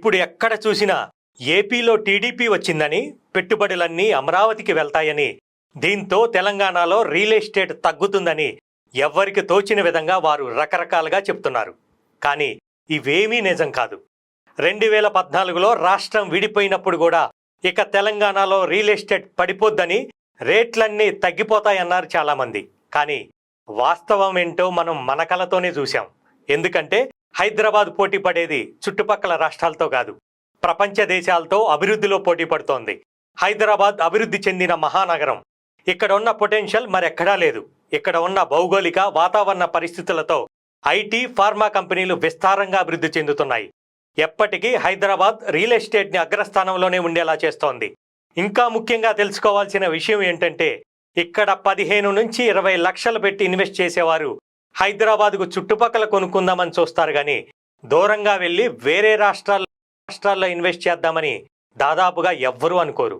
ఇప్పుడు ఎక్కడ చూసినా ఏపీలో టీడీపీ వచ్చిందని పెట్టుబడులన్నీ అమరావతికి వెళ్తాయని, దీంతో తెలంగాణలో రియల్ ఎస్టేట్ తగ్గుతుందని ఎవ్వరికి తోచిన విధంగా వారు రకరకాలుగా చెప్తున్నారు. కానీ ఇవేమీ నిజం కాదు. 2014లో రాష్ట్రం విడిపోయినప్పుడు కూడా ఇక తెలంగాణలో రియల్ ఎస్టేట్ పడిపోద్దని, రేట్లన్నీ తగ్గిపోతాయన్నారు చాలామంది. కానీ వాస్తవం ఏంటో మనం మన కళ్ళతోనే చూశాం. ఎందుకంటే హైదరాబాద్ పోటీ పడేది చుట్టుపక్కల రాష్ట్రాలతో కాదు, ప్రపంచ దేశాలతో అభివృద్ధిలో పోటీ పడుతోంది. హైదరాబాద్ అభివృద్ధి చెందిన మహానగరం. ఇక్కడ ఉన్న పొటెన్షియల్ మరెక్కడా లేదు. ఇక్కడ ఉన్న భౌగోళిక వాతావరణ పరిస్థితులతో ఐటీ, ఫార్మా కంపెనీలు విస్తారంగా అభివృద్ధి చెందుతున్నాయి. ఎప్పటికీ హైదరాబాద్ రియల్ ఎస్టేట్ని అగ్రస్థానంలోనే ఉండేలా చేస్తోంది. ఇంకా ముఖ్యంగా తెలుసుకోవాల్సిన విషయం ఏంటంటే, ఇక్కడ 15 నుంచి 20 లక్షలు పెట్టి ఇన్వెస్ట్ చేసేవారు హైదరాబాద్కు చుట్టుపక్కల కొనుక్కుందామని చూస్తారు, కానీ దూరంగా వెళ్ళి వేరే రాష్ట్రాల్లో ఇన్వెస్ట్ చేద్దామని దాదాపుగా ఎవ్వరూ అనుకోరు.